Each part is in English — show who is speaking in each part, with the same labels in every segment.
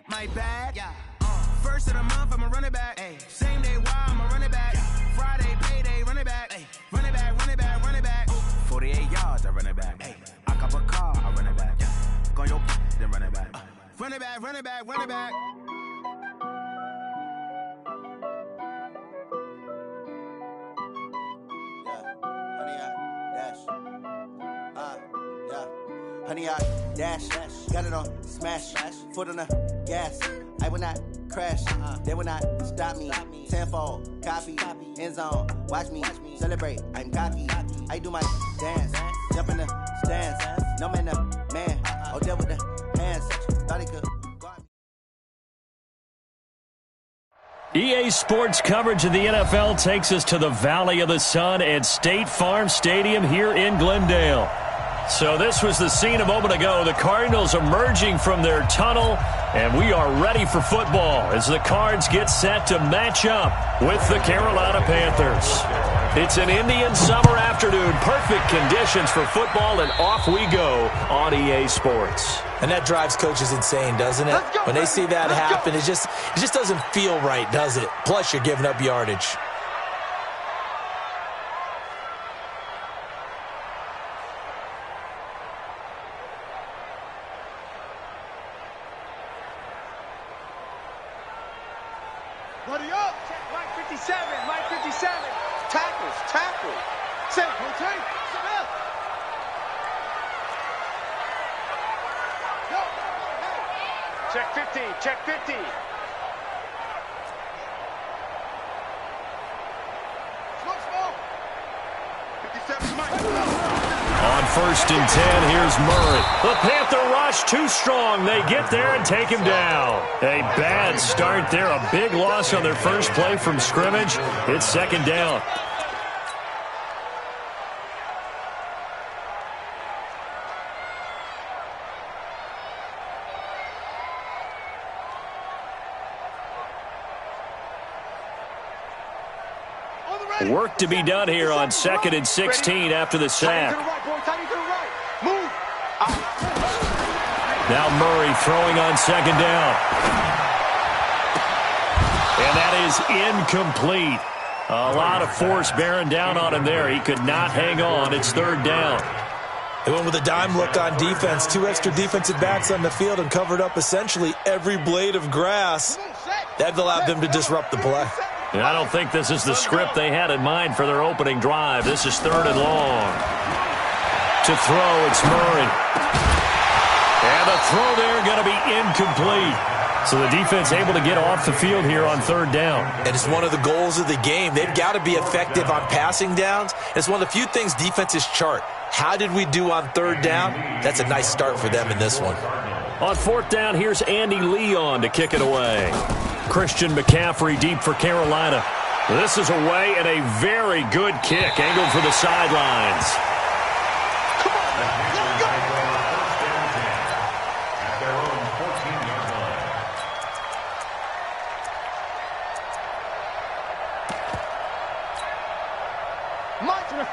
Speaker 1: my bad. Yeah. First of the month, I'ma run it back. Ay. Same day, why I'ma run it back. Yeah. Friday, payday, run it back. Ay. Run it back, run it back, run it back. 48 yards, I run it back. Ay. I cop a car, I run it back. Yeah. Go on your then run it back. Run it back, run it back, run it back. Honey, I dash, got it on smash, foot on the gas. I will not crash, they will not stop me. Tenfold, copy, end zone, watch me celebrate. I'm cocky, I do my dance, jump in the stands. No man, the man, oh there with the hands. Thought he could.
Speaker 2: EA Sports coverage of the NFL takes us to the Valley of the Sun at State Farm Stadium here in Glendale. So this was the scene a moment ago. The Cardinals emerging from their tunnel, and we are ready for football as the Cards get set to match up with the Carolina Panthers. It's an Indian summer afternoon. Perfect conditions for football, and off we go on EA Sports.
Speaker 3: And that drives coaches insane, doesn't it? When they see that happen, it just doesn't feel right, does it? Plus, you're giving up yardage.
Speaker 4: Buddy up! Check Mike 57, Mike 57. Tackle. Set, rotate, set up. Go. Hey. Check 50. Slow. 57 Mike.
Speaker 2: On 1st and 10, here's Murray. The Panther rush too strong. They get there and take him down. A bad start there. A big loss on their first play from scrimmage. It's 2nd down. Work to be done here on 2nd and 16 after the sack. Now Murray throwing on 2nd down. And that is incomplete. A lot of force bearing down on him there. He could not hang on. It's 3rd down.
Speaker 3: They went with a dime look on defense. 2 extra defensive backs on the field and covered up essentially every blade of grass. That allowed them to disrupt the play.
Speaker 2: And I don't think this is the script they had in mind for their opening drive. This is 3rd and long. To throw, it's Murray. And the throw there going to be incomplete. So the defense able to get off the field here on 3rd down.
Speaker 3: And it's one of the goals of the game. They've got to be effective on passing downs. It's one of the few things defenses chart. How did we do on 3rd down? That's a nice start for them in this one.
Speaker 2: On 4th down, here's Andy Leon to kick it away. Christian McCaffrey deep for Carolina. This is away and a very good kick angled for the sidelines.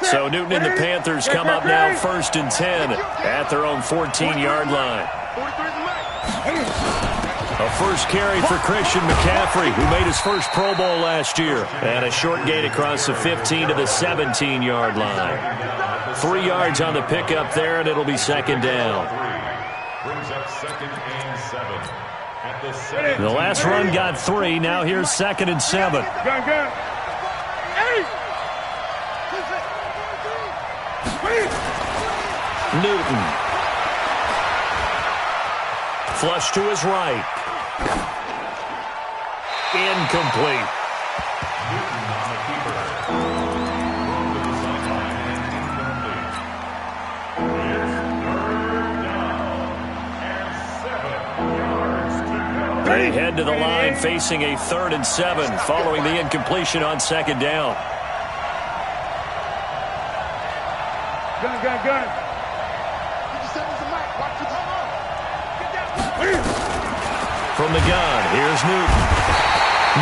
Speaker 2: So Newton and the Panthers come up now 1st and 10 at their own 14-yard line. A first carry for Christian McCaffrey, who made his first Pro Bowl last year. And a short gain across the 15 to the 17-yard line. 3 yards on the pickup there, and it'll be 2nd down.
Speaker 5: Brings up 2nd and 7. At the 7.
Speaker 2: The last run got 3. Now here's 2nd and 7.
Speaker 4: Go.
Speaker 2: Newton. Flush to his right. Incomplete.
Speaker 5: Newton on the keeper. Move to the sideline and incomplete. It's 3rd down and 7 yards to go.
Speaker 2: They head to the line facing a 3rd and 7 following the incompletion on 2nd down.
Speaker 4: Gun.
Speaker 2: From the gun, here's Newton.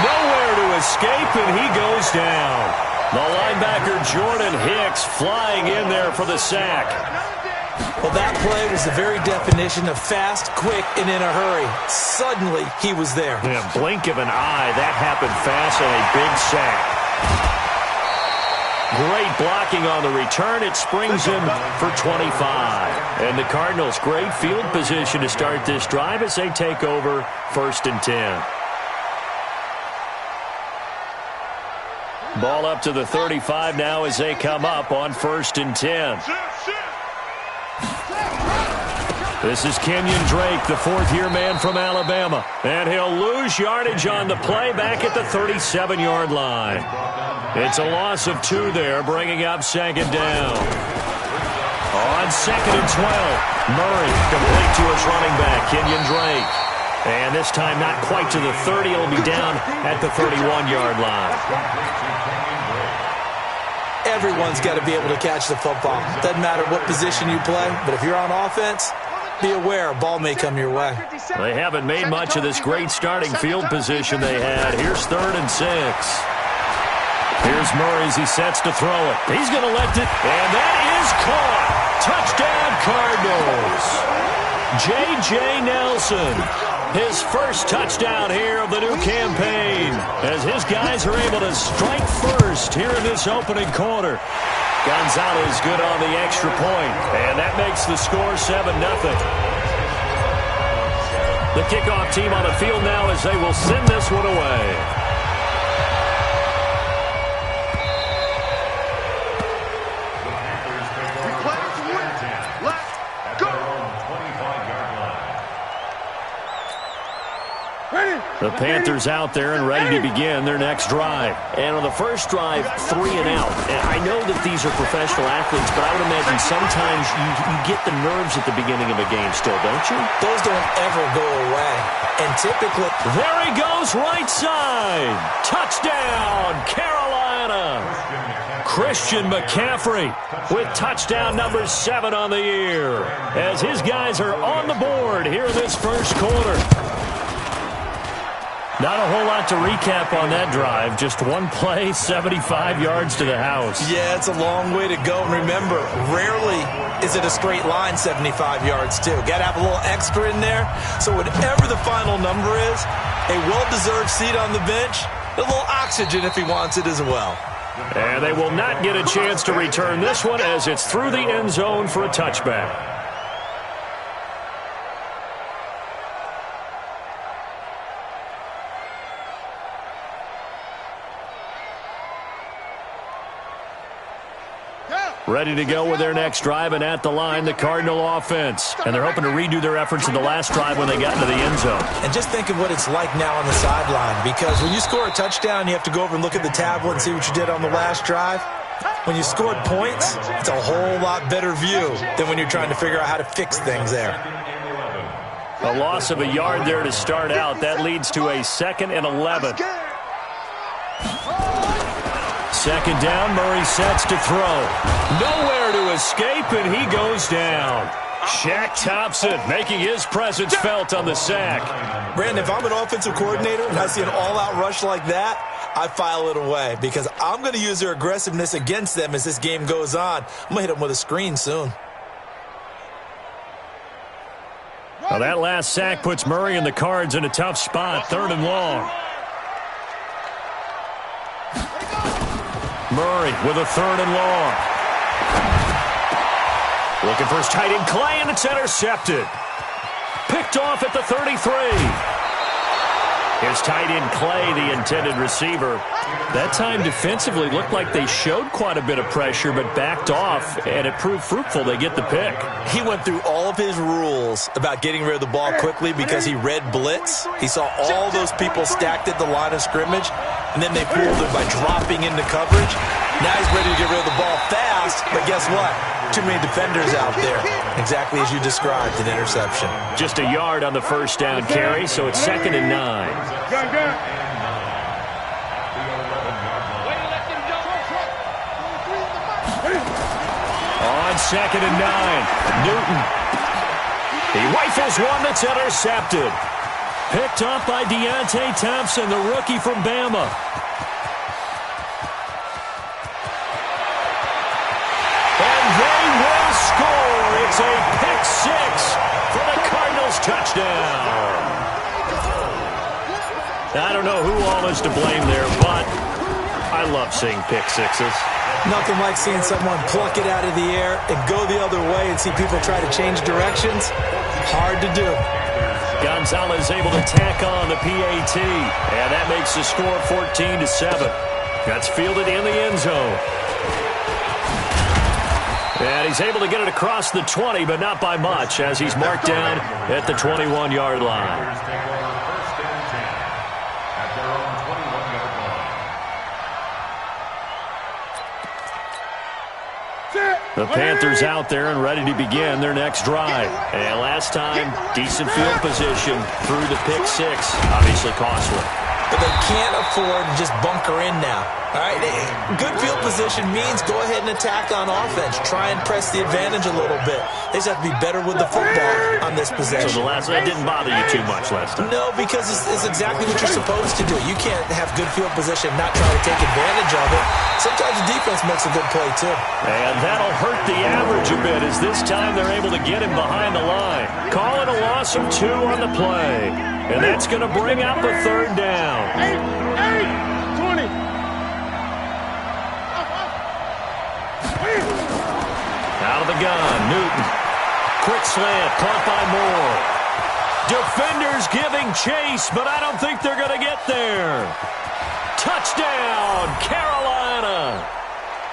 Speaker 2: Nowhere to escape, and he goes down. The linebacker, Jordan Hicks, flying in there for the sack.
Speaker 3: Well, that play was the very definition of fast, quick, and in a hurry. Suddenly, he was there.
Speaker 2: Yeah, blink of an eye. That happened fast and a big sack. Great blocking on the return. It springs him for 25. And the Cardinals, great field position to start this drive as they take over 1st and 10. Ball up to the 35 now as they come up on 1st and 10. This is Kenyon Drake, the fourth-year man from Alabama. And he'll lose yardage on the play back at the 37-yard line. It's a loss of 2 there, bringing up 2nd down. On 2nd and 12, Murray complete to his running back, Kenyon Drake. And this time not quite to the 30. He'll be down at the 31-yard line.
Speaker 3: Everyone's got to be able to catch the football. Doesn't matter what position you play, but if you're on offense, be aware a ball may come your way.
Speaker 2: They haven't made much of this great starting field position they had. Here's 3rd and 6. Here's Murray as he sets to throw it. He's going to let it, and that is caught. Touchdown, Cardinals. J.J. Nelson, his first touchdown here of the new campaign, as his guys are able to strike first here in this opening quarter. Gonzalez good on the extra point, and that makes the score 7-0. The kickoff team on the field now as they will send this one away. The Panthers out there and ready to begin their next drive. And on the first drive, 3 and out. And I know that these are professional athletes, but I would imagine sometimes you get the nerves at the beginning of a game still, don't you?
Speaker 3: Those don't ever go away. And typically...
Speaker 2: There he goes, right side. Touchdown, Carolina. Christian McCaffrey with touchdown number 7 on the year, as his guys are on the board here in this first quarter. Not a whole lot to recap on that drive. Just one play, 75 yards to the house.
Speaker 3: Yeah, it's a long way to go. And remember, rarely is it a straight line 75 yards, too. Got to have a little extra in there. So whatever the final number is, a well-deserved seat on the bench, a little oxygen if he wants it as well.
Speaker 2: And they will not get a chance to return this one as it's through the end zone for a touchback. Ready to go with their next drive, and at the line, the Cardinal offense. And they're hoping to redo their efforts in the last drive when they got into the end zone.
Speaker 3: And just think of what it's like now on the sideline, because when you score a touchdown, you have to go over and look at the tablet and see what you did on the last drive. When you scored points, it's a whole lot better view than when you're trying to figure out how to fix things there.
Speaker 2: A loss of a yard there to start out. That leads to a 2nd and 11. 2nd down, Murray sets to throw. Nowhere to escape, and he goes down. Shaq Thompson making his presence felt on the sack.
Speaker 3: Brandon, if I'm an offensive coordinator and I see an all-out rush like that, I file it away because I'm going to use their aggressiveness against them as this game goes on. I'm going to hit them with a screen soon.
Speaker 2: Well, that last sack puts Murray and the Cards in a tough spot, 3rd and long. Murray with a 3rd and long. Looking for his tight end Clay, and it's intercepted. Picked off at the 33. Here's tight end Clay, the intended receiver. That time defensively looked like they showed quite a bit of pressure but backed off, and it proved fruitful. They get the pick.
Speaker 3: He went through all of his rules about getting rid of the ball quickly because he read blitz. He saw all those people stacked at the line of scrimmage, and then they pulled it by dropping into coverage. Now he's ready to get rid of the ball fast, but guess what? Too many defenders out there. Exactly as you described, an interception.
Speaker 2: Just a yard on the first down carry, so it's 2nd and 9. On 2nd and 9, Newton. He rifles one that's intercepted. Picked up by Deontay Thompson, the rookie from Bama. And they will score if It's a pick six for the Cardinals touchdown. I don't know who all is to blame there, but I love seeing pick sixes.
Speaker 3: Nothing like seeing someone pluck it out of the air and go the other way and see people try to change directions. Hard to do.
Speaker 2: Gonzalez able to tack on the PAT, and that makes the score 14-7. That's fielded in the end zone. And he's able to get it across the 20, but not by much, as he's marked down at the 21-yard line. The Panthers out there and ready to begin their next drive. And last time, decent field position through the pick six. Obviously costly.
Speaker 3: But they can't afford to just bunker in now. All right, good field position means go ahead and attack on offense. Try and press the advantage a little bit. They just have to be better with the football on this possession.
Speaker 2: So that didn't bother you too much last time?
Speaker 3: No, because it's exactly what you're supposed to do. You can't have good field position and not try to take advantage of it. Sometimes the defense makes a good play, too.
Speaker 2: And that'll hurt the average a bit, as this time they're able to get him behind the line. Call it a loss of 2 on the play. And that's going to bring out the third down.
Speaker 4: 20.
Speaker 2: Out of the gun, Newton. Quick slant, caught by Moore. Defenders giving chase, but I don't think they're going to get there. Touchdown, Carolina.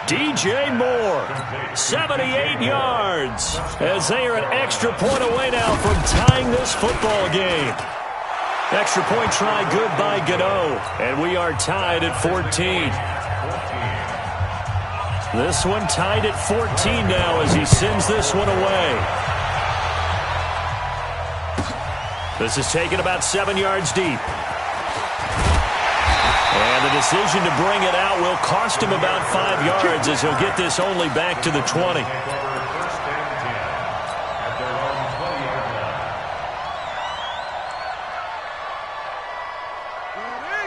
Speaker 2: DJ Moore, 78 yards, as they are an extra point away now from tying this football game. Extra point try good by Gano, and we are tied at 14. This one tied at 14 now as he sends this one away. This is taken about 7 yards deep. And the decision to bring it out will cost him about 5 yards, as he'll get this only back to the 20.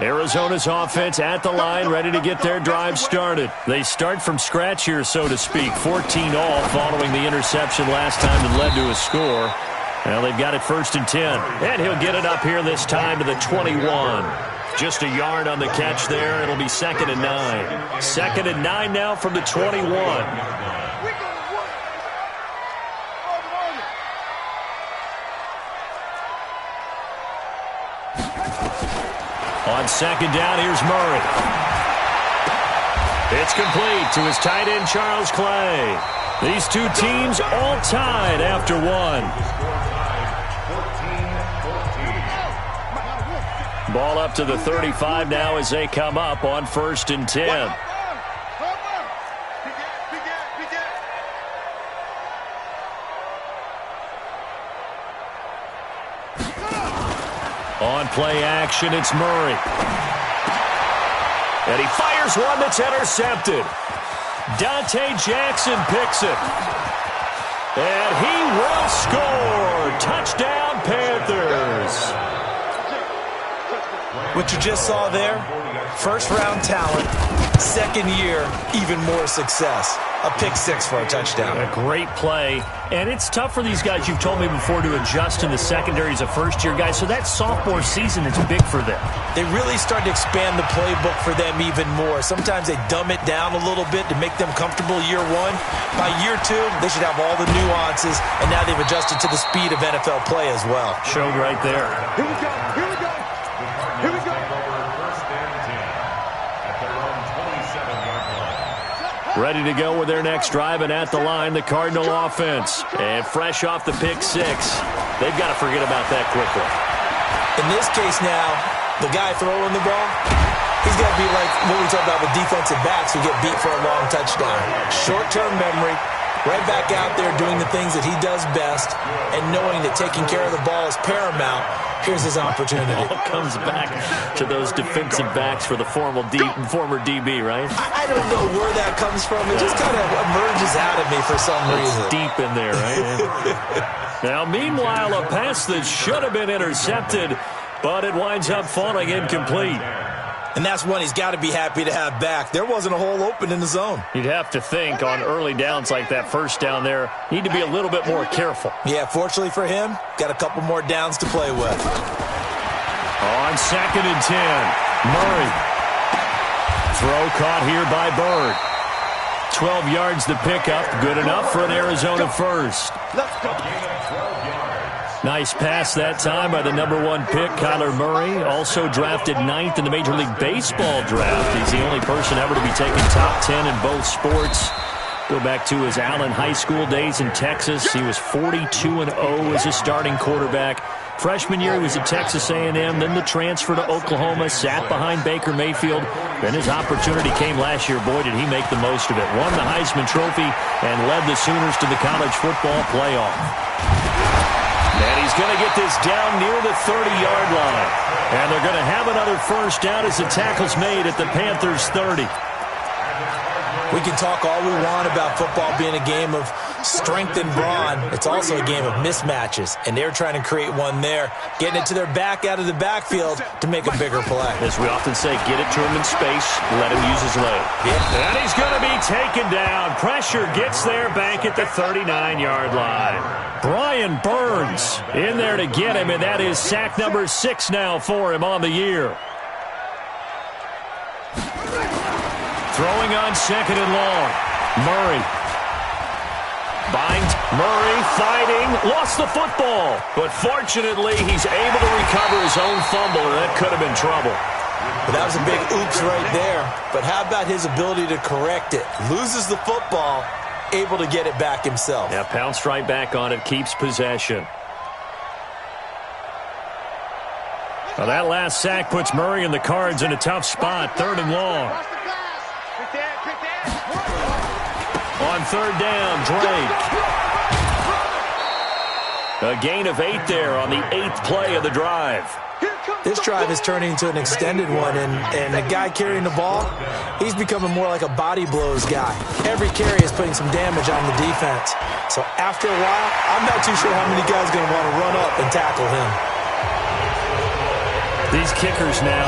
Speaker 2: Arizona's offense at the line, ready to get their drive started. They start from scratch here, so to speak. 14 all following the interception last time that led to a score. Now they've got it 1st and 10. And he'll get it up here this time to the 21. Just a yard on the catch there. It'll be 2nd and 9. 2nd and 9 now from the 21. On 2nd down, here's Murray. It's complete to his tight end, Charles Clay. These two teams all tied after one. Ball up to the 35 now as they come up on 1st and 10. On play action, it's Murray. And he fires one that's intercepted. Dante Jackson picks it. And he will score. Touchdown, Panthers.
Speaker 3: What you just saw there, first-round talent, 2nd year, even more success. A pick six for a touchdown.
Speaker 2: A great play. And it's tough for these guys, you've told me before, to adjust in the secondary as a first-year guy. So that sophomore season is big for them.
Speaker 3: They really start to expand the playbook for them even more. Sometimes they dumb it down a little bit to make them comfortable year 1. By year 2, they should have all the nuances, and now they've adjusted to the speed of NFL play as well.
Speaker 2: Showed right there.
Speaker 4: Here we go. Here we go. Here we go.
Speaker 2: Ready to go with their next drive, and at the line, the Cardinal offense. And fresh off the pick six, they've got to forget about that quickly.
Speaker 3: In this case now, the guy throwing the ball, he's got to be like what we talked about with defensive backs who get beat for a long touchdown. Short-term memory, right back out there doing the things that he does best, and knowing that taking care of the ball is paramount. Here's his opportunity.
Speaker 2: It all comes back to those defensive backs for the former DB, right?
Speaker 3: I don't know where that comes from. It just kind of emerges out of me for some reason.
Speaker 2: It's deep in there, right? Now, meanwhile, a pass that should have been intercepted, but it winds up falling incomplete.
Speaker 3: And that's one he's got to be happy to have back. There wasn't a hole open in the zone.
Speaker 2: You'd have to think on early downs like that first down there, need to be a little bit more careful.
Speaker 3: Yeah, fortunately for him, got a couple more downs to play with.
Speaker 2: On 2nd and 10, Murray. Throw caught here by Bird. 12 yards to pick up. Good enough for an Arizona first.
Speaker 4: Let's go.
Speaker 2: Nice pass that time by the #1 pick, Kyler Murray. Also drafted 9th in the Major League Baseball draft. He's the only person ever to be taken top 10 in both sports. Go back to his Allen High School days in Texas. He was 42-0 as a starting quarterback. Freshman year, he was at Texas A&M, then the transfer to Oklahoma, sat behind Baker Mayfield. Then his opportunity came last year. Boy, did he make the most of it. Won the Heisman Trophy and led the Sooners to the college football playoff. And he's going to get this down near the 30-yard line. And they're going to have another first down as the tackle's made at the Panthers' 30.
Speaker 3: We can talk all we want about football being a game of strength and brawn. It's also a game of mismatches, and they're trying to create one there, getting it to their back out of the backfield to make a bigger play.
Speaker 2: As we often say, get it to him in space, let him use his leg.
Speaker 3: Yeah.
Speaker 2: And he's going to be taken down. Pressure gets there back at the 39-yard line. Brian Burns in there to get him, and that is sack number 6 now for him on the year. Throwing on 2nd and long. Murray. Binds. Murray fighting. Lost the football. But fortunately, he's able to recover his own fumble, and that could have been trouble.
Speaker 3: But that was a big oops right there. But how about his ability to correct it? Loses the football, able to get it back himself.
Speaker 2: Yeah, pounced right back on it, keeps possession. Well, that last sack puts Murray and the Cards in a tough spot. 3rd and long. On 3rd down, Drake. A gain of 8 there on the 8th play of the drive.
Speaker 3: This drive is turning into an extended one, and the guy carrying the ball, he's becoming more like a body blows guy. Every carry is putting some damage on the defense. So after a while, I'm not too sure how many guys are going to want to run up and tackle him.
Speaker 2: These kickers now,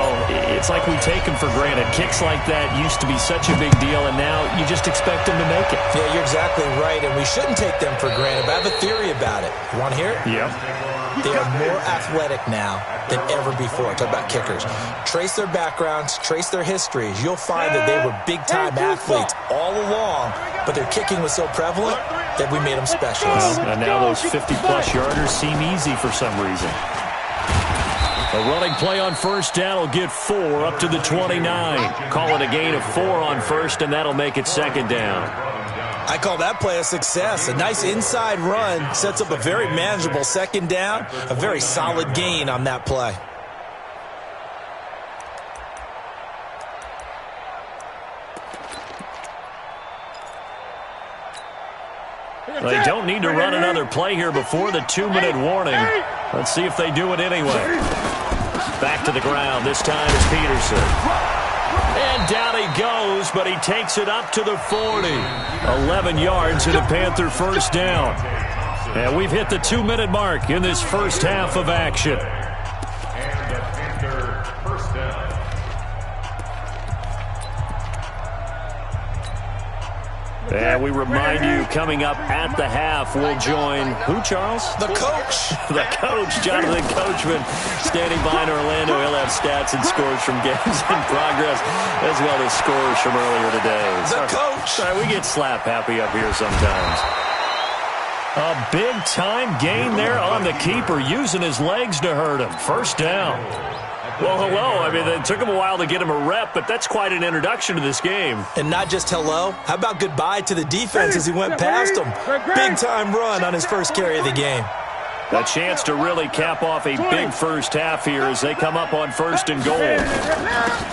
Speaker 2: it's like we take them for granted. Kicks like that used to be such a big deal, and now you just expect them to make it.
Speaker 3: Yeah, you're exactly right, and we shouldn't take them for granted, but I have a theory about it. You want to hear it?
Speaker 2: Yep.
Speaker 3: They are more athletic now than ever before. Talk about kickers. Trace their backgrounds, trace their histories. You'll find that they were big-time athletes all along, but their kicking was so prevalent that we made them specialists.
Speaker 2: And now those 50-plus yarders seem easy for some reason. A running play on 1st down will get 4 up to the 29. Call it a gain of 4 on 1st, and that'll make it 2nd down.
Speaker 3: I call that play a success. A nice inside run sets up a very manageable 2nd down. A very solid gain on that play.
Speaker 2: They don't need to run another play here before the 2-minute warning. Let's see if they do it anyway. Back to the ground. This time is Peterson. And down he goes, but he takes it up to the 40. 11 yards and a Panther first down. And we've hit the 2-minute mark in this first half of action.
Speaker 5: And the Panther first down.
Speaker 2: And we remind you, coming up at the half, we'll join who, Charles?
Speaker 3: The coach.
Speaker 2: The coach, Jonathan Coachman, standing by in Orlando. He'll have stats and scores from games in progress, as well as scores from earlier today.
Speaker 3: The coach.
Speaker 2: Sorry, we get slap happy up here sometimes. A big-time gain there on the keeper, using his legs to hurt him. First down. Well, hello. I mean, it took him a while to get him a rep, but that's quite an introduction to this game.
Speaker 3: And not just hello. How about goodbye to the defense as he went past him? Big-time run on his first carry of the game.
Speaker 2: A chance to really cap off a big first half here as they come up on 1st and goal.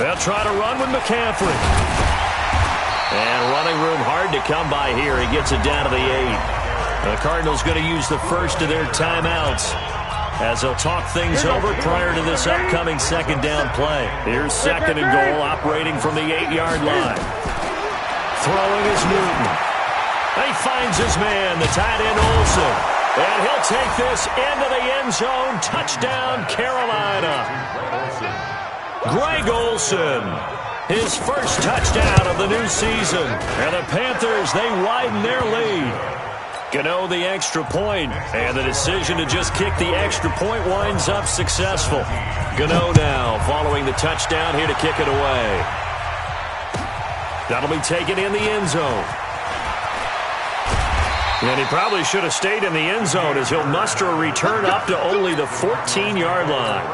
Speaker 2: They'll try to run with McCaffrey. And running room hard to come by here. He gets it down to the 8. The Cardinals going to use the first of their timeouts as they'll talk things over prior to this upcoming 2nd down play. Here's 2nd and goal, operating from the 8-yard line. Throwing is Newton. And he finds his man, the tight end Olsen. And he'll take this into the end zone. Touchdown, Carolina. Greg Olsen, his first touchdown of the new season. And the Panthers, they widen their lead. Gano the extra point, and the decision to just kick the extra point winds up successful. Gano now following the touchdown here to kick it away. That'll be taken in the end zone. And he probably should have stayed in the end zone as he'll muster a return up to only the 14-yard line.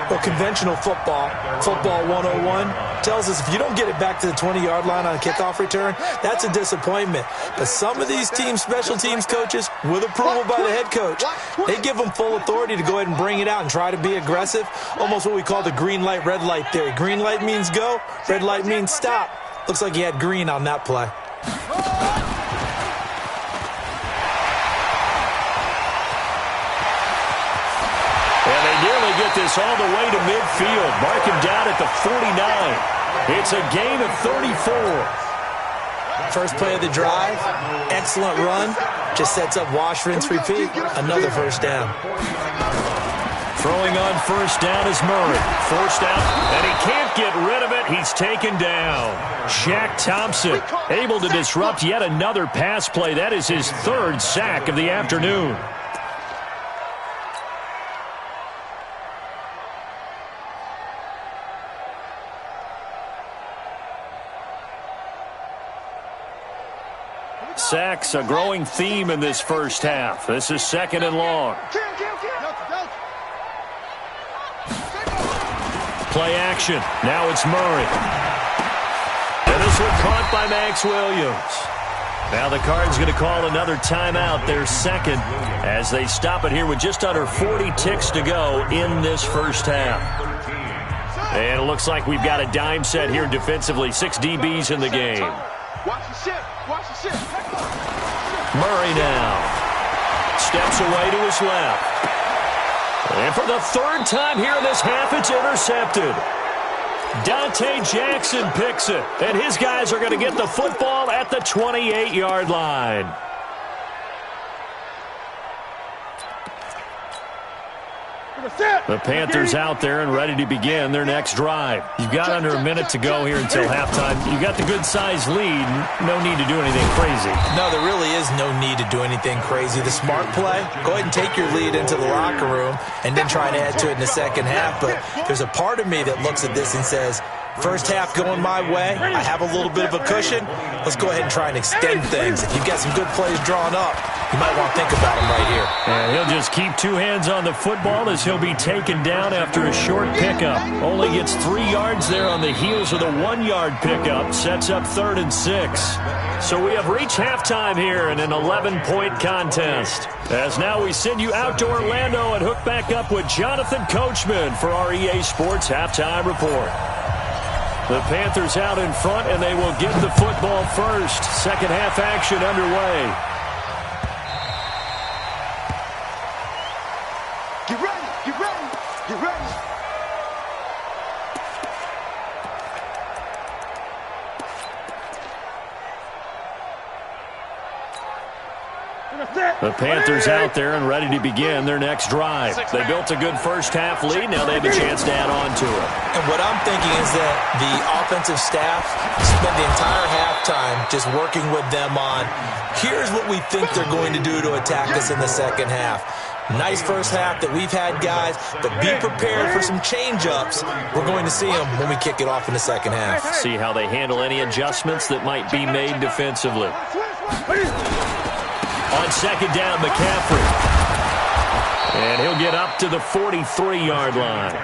Speaker 3: Well, conventional football 101, tells us if you don't get it back to the 20-yard line on a kickoff return, that's a disappointment. But some of these team special teams coaches, with approval by the head coach, they give them full authority to go ahead and bring it out and try to be aggressive, almost what we call the green light, red light theory. Green light means go, red light means stop. Looks like he had green on that play.
Speaker 2: Get this all the way to midfield. Mark him down at the 49. It's a gain of 34.
Speaker 3: First play of the drive, excellent run. Just sets up wash, rinse, repeat. Another first down.
Speaker 2: Throwing on first down is Murray. Forced out, and he can't get rid of it. He's taken down. Shaq Thompson able to disrupt yet another pass play. That is his third sack of the afternoon. Sacks, a growing theme in this first half. This is second and long. Play action. Now it's Murray. And this one caught by Max Williams. Now the Cards going to call another timeout, their second, as they stop it here with just under 40 ticks to go in this first half. And it looks like we've got a dime set here defensively. 6 DBs in the game.
Speaker 4: Watch the ship. Watch the ship.
Speaker 2: Murray now steps away to his left. And for the third time here in this half, it's intercepted. Dante Jackson picks it. And his guys are going to get the football at the 28-yard line. The Panthers out there and ready to begin their next drive. You've got under a minute to go here until halftime. You've got the good-sized lead. No need to do anything crazy.
Speaker 3: No, there really is no need to do anything crazy. The smart play, go ahead and take your lead into the locker room and then try to add to it in the second half. But there's a part of me that looks at this and says, first half going my way, I have a little bit of a cushion. Let's go ahead and try and extend things. If you've got some good plays drawn up, you might want to think about them right here.
Speaker 2: And he'll just keep 2 hands on the football as he'll be taken down after a short pickup. Only gets 3 yards there on the heels of the 1-yard pickup. Sets up 3rd and 6. So we have reached halftime here in an 11-point contest. As now we send you out to Orlando and hook back up with Jonathan Coachman for our EA Sports Halftime Report. The Panthers out in front, and they will get the football first. Second half action underway.
Speaker 4: Get ready, get ready, get ready.
Speaker 2: The Panthers out there and ready to begin their next drive. They built a good first half lead. Now they have a chance to add on to it.
Speaker 3: And what I'm thinking is that the offensive staff spent the entire halftime just working with them on, here's what we think they're going to do to attack us in the second half. Nice first half that we've had, guys, but be prepared for some change-ups. We're going to see them when we kick it off in the second half.
Speaker 2: See how they handle any adjustments that might be made defensively. On second down, McCaffrey. And he'll get up to the 43-yard line.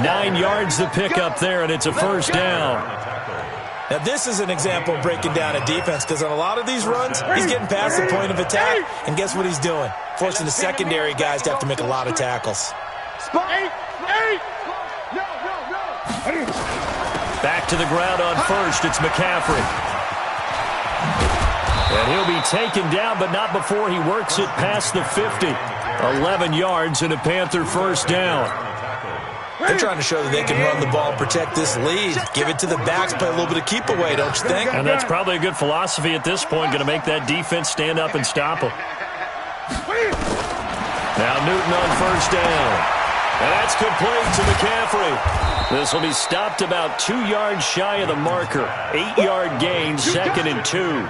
Speaker 2: 9 yards to pick up there, and it's a first down.
Speaker 3: Now, this is an example of breaking down a defense, because on a lot of these runs, he's getting past the point of attack, and guess what he's doing? Forcing the secondary guys to have to make a lot of tackles.
Speaker 2: Back to the ground on first. It's McCaffrey. And he'll be taken down, but not before he works it past the 50. 11 yards and a Panther first down.
Speaker 3: They're trying to show that they can run the ball and protect this lead. Give it to the backs, play a little bit of keep away, don't you think?
Speaker 2: And that's probably a good philosophy at this point, going to make that defense stand up and stop them. Now Newton on first down. And that's complete to McCaffrey. This will be stopped about 2 yards shy of the marker. 8-yard gain, 2nd and 2.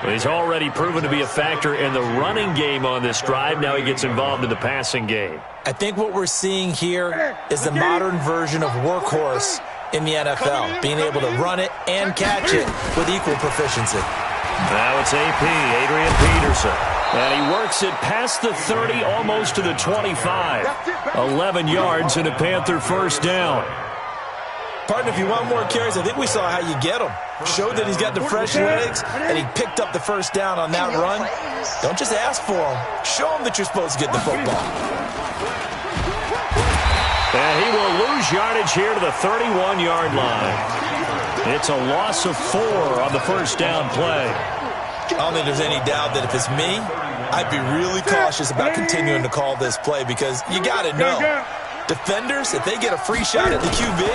Speaker 2: He's already proven to be a factor in the running game on this drive. Now he gets involved in the passing game.
Speaker 3: I think what we're seeing here is the modern version of workhorse in the NFL, being able to run it and catch it with equal proficiency.
Speaker 2: Now it's AP, Adrian Peterson. And he works it past the 30, almost to the 25. 11 yards and a Panther first down.
Speaker 3: Partner, if you want more carries, I think we saw how you get him. Showed that he's got the fresh legs, and he picked up the first down on that run. Don't just ask for him. Show him that you're supposed to get the football.
Speaker 2: And he will lose yardage here to the 31-yard line. It's a loss of 4 on the first down play.
Speaker 3: I don't think there's any doubt that if it's me, I'd be really cautious about continuing to call this play because you got to know. Defenders, if they get a free shot at the QB,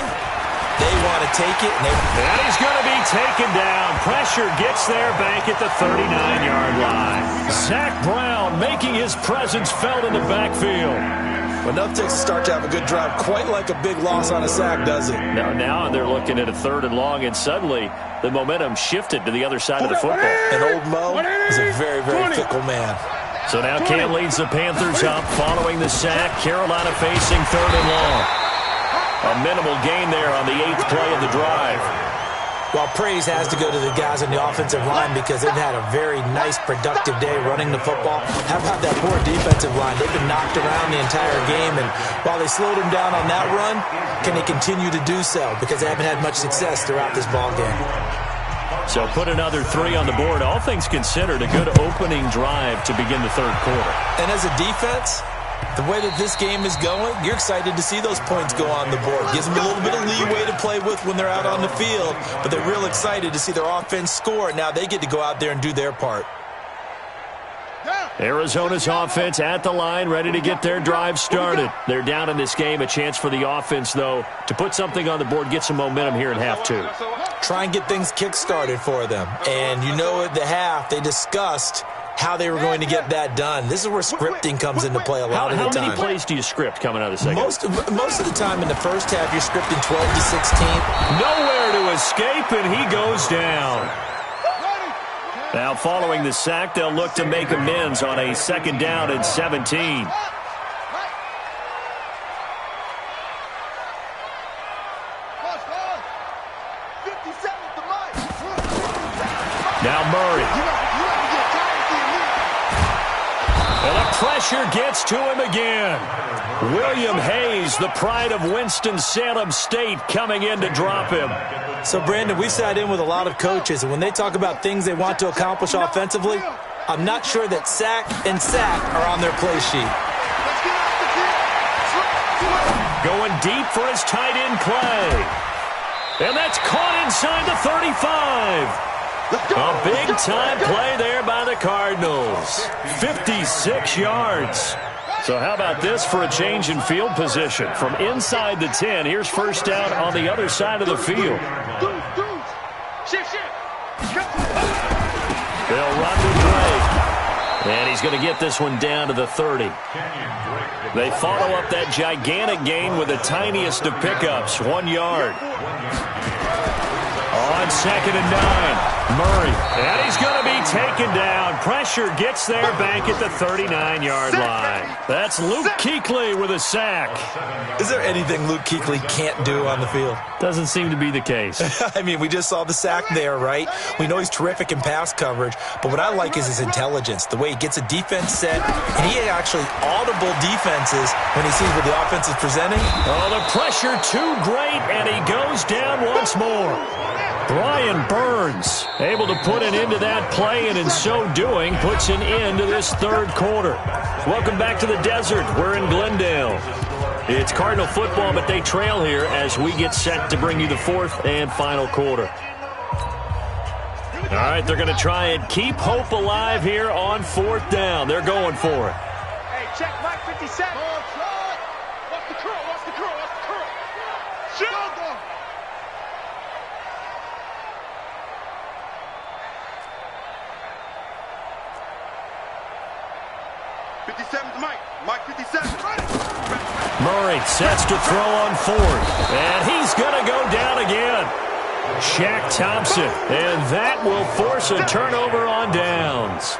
Speaker 3: they want to take it.
Speaker 2: And he's going to be taken down. Pressure gets there back at the 39-yard line. Zach Brown making his presence felt in the backfield.
Speaker 3: Enough takes to start to have a good drive. Quite like a big loss on a sack, does it?
Speaker 2: Now they're looking at a 3rd and long, and suddenly the momentum shifted to the other side of the football.
Speaker 3: And old Mo is a very, very fickle man.
Speaker 2: So now Cam leads the Panthers up following the sack. Carolina facing 3rd and long. A minimal gain there on the 8th play of the drive.
Speaker 3: Well, praise has to go to the guys on the offensive line because they've had a very nice, productive day running the football. How about that poor defensive line? They've been knocked around the entire game, and while they slowed them down on that run, can they continue to do so? Because they haven't had much success throughout this ball game.
Speaker 2: So put another 3 on the board. All things considered, a good opening drive to begin the 3rd quarter.
Speaker 3: And as a defense, the way that this game is going, you're excited to see those points go on the board. Gives them a little bit of leeway to play with when they're out on the field, but they're real excited to see their offense score. Now they get to go out there and do their part.
Speaker 2: Arizona's offense at the line, ready to get their drive started. They're down in this game. A chance for the offense, though, to put something on the board, get some momentum here in half 2.
Speaker 3: Try and get things kick-started for them. And you know at the half, they discussed how they were going to get that done. This is where scripting comes into play a lot of the time.
Speaker 2: How many plays do you script coming out of the second?
Speaker 3: Most of the time in the first half, you're scripting 12 to 16.
Speaker 2: Nowhere to escape, and he goes down. Now, following the sack, they'll look to make amends on a 2nd down and 17. Now Murray. And the pressure gets to him again. William Hayes, the pride of Winston-Salem State, coming in to drop him.
Speaker 3: So, Brandon, we sat in with a lot of coaches, and when they talk about things they want to accomplish offensively, I'm not sure that sack and sack are on their play sheet.
Speaker 2: Going deep for his tight end play. And that's caught inside the 35. A big-time play there by the Cardinals. 56 yards. So how about this for a change in field position? From inside the 10, here's first down on the other side of the field. They'll run to Drake. And he's going to get this one down to the 30. They follow up that gigantic gain with the tiniest of pickups, 1 yard. On 2nd and 9, Murray. And he's going to be taken down. Pressure gets there back at the 39-yard line. That's Luke Kuechly with a sack.
Speaker 3: Is there anything Luke Kuechly can't do on the field?
Speaker 2: Doesn't seem to be the case.
Speaker 3: I mean, we just saw the sack there, right? We know he's terrific in pass coverage, but what I like is his intelligence, the way he gets a defense set, and he actually audible defenses when he sees what the offense is presenting.
Speaker 2: Oh, the pressure too great, and he goes down once more. Brian Burns able to put an end to that play, and in so doing, puts an end to this 3rd quarter. Welcome back to the desert. We're in Glendale. It's Cardinal football, but they trail here as we get set to bring you the 4th and final quarter. All right, they're going to try and keep hope alive here on 4th down. They're going for it.
Speaker 4: Hey, check Mike 57. What's the curl? What's the curl? What's the curl? Shit! 57's Mike. Mike 57.
Speaker 2: Murray sets to throw on fourth. And he's going to go down again. Shaq Thompson. And that will force a turnover on downs.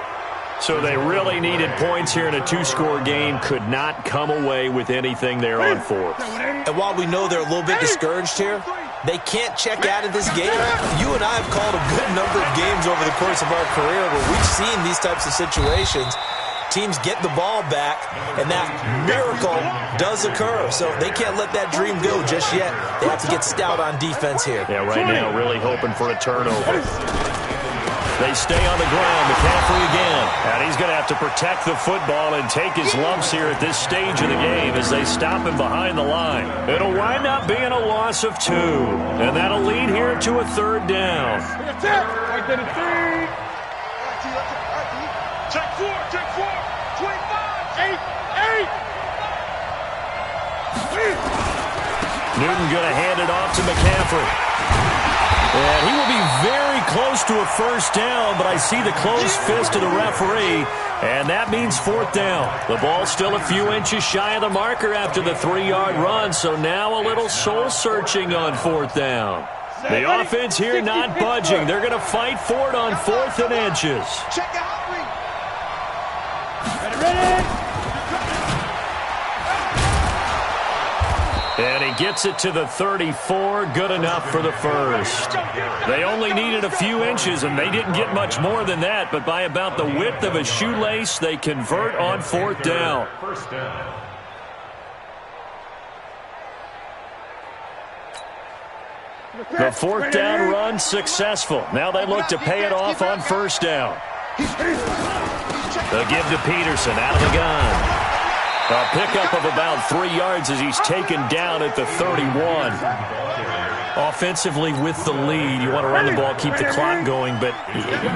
Speaker 2: So they really needed points here in a two-score game. Could not come away with anything there on fourth.
Speaker 3: And while we know they're a little bit discouraged here, they can't check out of this game. You and I have called a good number of games over the course of our career where we've seen these types of situations. Teams get the ball back, and that miracle does occur. So they can't let that dream go just yet. They have to get stout on defense here.
Speaker 2: Yeah, right now really hoping for a turnover. They stay on the ground. McCaffrey again. And he's going to have to protect the football and take his lumps here at this stage of the game as they stop him behind the line. It'll wind up being a loss of 2. And that'll lead here to a third down.
Speaker 4: Check 4, 25, 8.
Speaker 2: Newton going to hand it off to McCaffrey. And he will be very close to a first down, but I see the closed fist of the referee, and that means fourth down. The ball's still a few inches shy of the marker after the 3-yard run, so now a little soul-searching on fourth down. The offense here not budging. They're going to fight for it on 4th and inches.
Speaker 4: Check out.
Speaker 2: And he gets it to the 34, good enough for the first. They only needed a few inches, and they didn't get much more than that, but by about the width of a shoelace, they convert on 4th down.
Speaker 5: First down.
Speaker 2: The 4th down run successful. Now they look to pay it off on 1st down. They'll give to Peterson out of the gun. A pickup of about 3 yards as he's taken down at the 31. Offensively with the lead, you want to run the ball, keep the clock going, but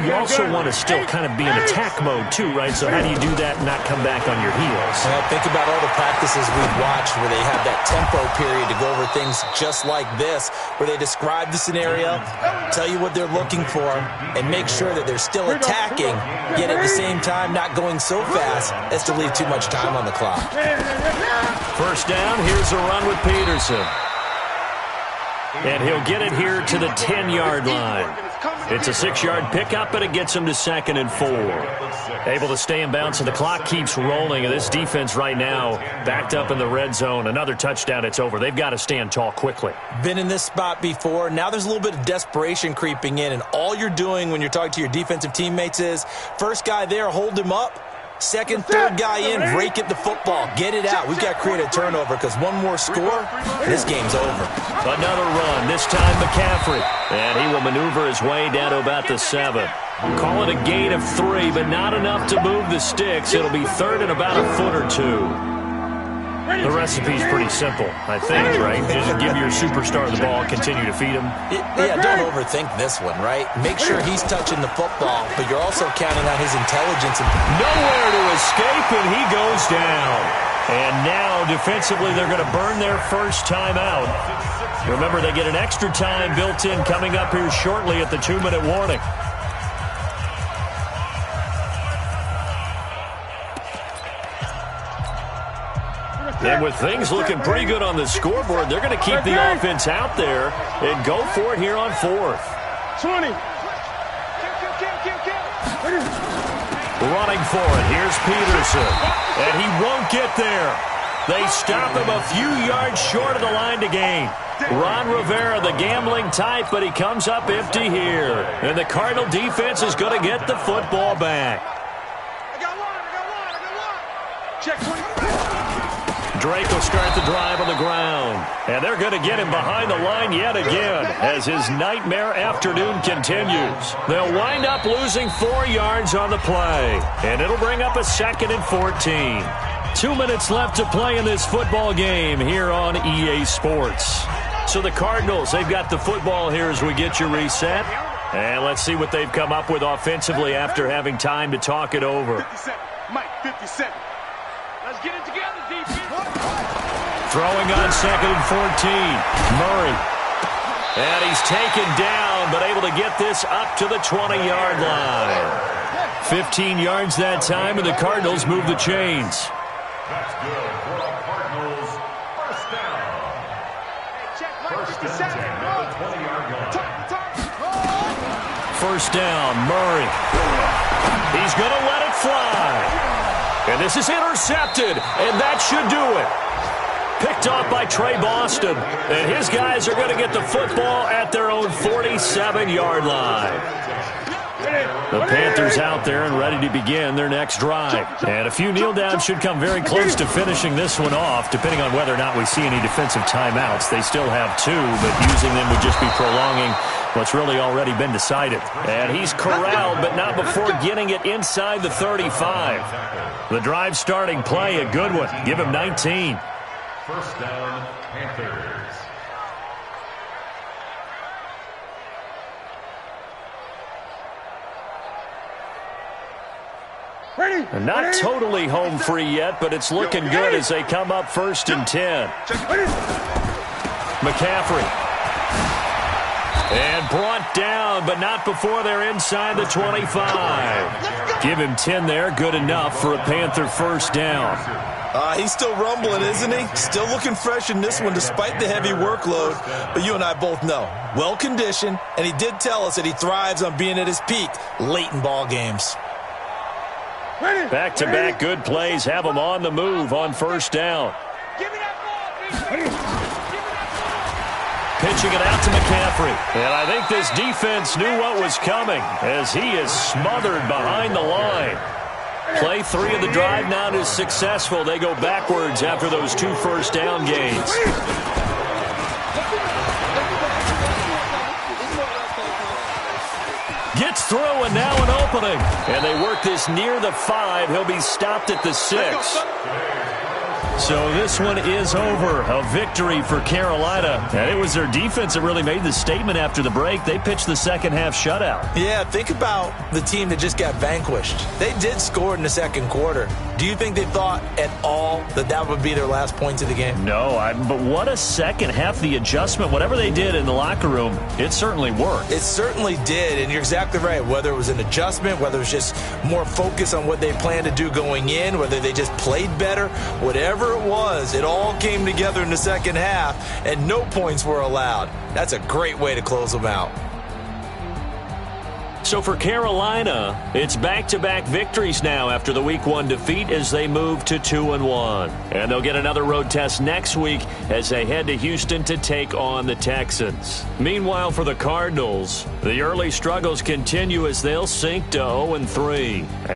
Speaker 2: you also want to still kind of be in attack mode too, right? So how do you do that and not come back on your heels?
Speaker 3: Well, think about all the practices we've watched where they have that tempo period to go over things just like this, where they describe the scenario, tell you what they're looking for, and make sure that they're still attacking, yet at the same time not going so fast as to leave too much time on the clock.
Speaker 2: First down, here's a run with Peterson. And he'll get it here to the 10-yard line. It's a 6-yard pickup, but it gets him to 2nd and 4. Able to stay in bounds, and the clock keeps rolling. And this defense right now backed up in the red zone. Another touchdown, it's over. They've got to stand tall quickly.
Speaker 3: Been in this spot before. Now there's a little bit of desperation creeping in, and all you're doing when you're talking to your defensive teammates is, first guy there, hold him up. Second, third guy in, rake at the football. Get it out. We've got to create a turnover because one more score, this game's over.
Speaker 2: Another run, this time McCaffrey. And he will maneuver his way down to about the 7. Call it a gain of 3, but not enough to move the sticks. It'll be 3rd and about a foot or 2. The recipe's pretty simple, I think, right? Just give your superstar the ball, continue to feed him.
Speaker 3: Yeah, don't overthink this one, right? Make sure he's touching the football, but you're also counting on his intelligence.
Speaker 2: Nowhere to escape, and he goes down. And now, defensively, they're going to burn their first time out. Remember, they get an extra time built in coming up here shortly at the 2-minute warning. And with things looking pretty good on the scoreboard, they're going to keep the offense out there and go for it here on 4th.
Speaker 4: 20.
Speaker 2: Running for it. Here's Peterson. And he won't get there. They stop him a few yards short of the line to gain. Ron Rivera, the gambling type, but he comes up empty here. And the Cardinal defense is going to get the football back.
Speaker 4: I got one. Check 20.
Speaker 2: Drake will start the drive on the ground. And they're going to get him behind the line yet again as his nightmare afternoon continues. They'll wind up losing 4 yards on the play. And it'll bring up a 2nd and 14. 2 minutes left to play in this football game here on EA Sports. So the Cardinals, they've got the football here as we get you reset. And let's see what they've come up with offensively after having time to talk it over.
Speaker 4: 57. Mike, 57. Let's get it together, defense.
Speaker 2: Throwing on 2nd and 14. Murray. And he's taken down, but able to get this up to the 20-yard line. 15 yards that time, and the Cardinals move the chains.
Speaker 5: That's good for the Cardinals. First down. First down at the 20-yard line.
Speaker 2: First down, Murray. He's going to let it fly. And this is intercepted, and that should do it. Picked off by Trey Boston. And his guys are going to get the football at their own 47-yard line. The Panthers out there and ready to begin their next drive. And a few kneel downs should come very close to finishing this one off, depending on whether or not we see any defensive timeouts. They still have 2, but using them would just be prolonging what's really already been decided. And he's corralled, but not before getting it inside the 35. The drive starting play, a good one. Give him 19.
Speaker 5: First down, Panthers.
Speaker 2: And not totally home free yet, but it's looking good as they come up 1st and 10. McCaffrey. And brought down, but not before they're inside the 25. Give him 10 there, good enough for a Panther first down.
Speaker 3: He's still rumbling, isn't he? Still looking fresh in this one despite the heavy workload. But you and I both know, well-conditioned, and he did tell us that he thrives on being at his peak late in ball games.
Speaker 2: Back-to-back good plays have him on the move on first down. Pitching it out to McCaffrey. And I think this defense knew what was coming as he is smothered behind the line. Play 3 of the drive now is successful. They go backwards after those 2 first down gains. Gets through and now an opening. And they work this near the 5. He'll be stopped at the 6. So this one is over. A victory for Carolina. And it was their defense that really made the statement after the break. They pitched the second half shutout.
Speaker 3: Yeah, think about the team that just got vanquished. They did score in the second quarter. Do you think they thought at all that that would be their last points of the game?
Speaker 2: No, but what a second half. The adjustment, whatever they did in the locker room, it certainly worked.
Speaker 3: It certainly did, and you're exactly right. Whether it was an adjustment, whether it was just more focus on what they planned to do going in, whether they just played better, whatever it was, it all came together in the second half, and no points were allowed. That's a great way to close them out.
Speaker 2: So for Carolina, it's back-to-back victories now after the Week 1 defeat as they move to 2-1. And they'll get another road test next week as they head to Houston to take on the Texans. Meanwhile, for the Cardinals, the early struggles continue as they'll sink to 0-3.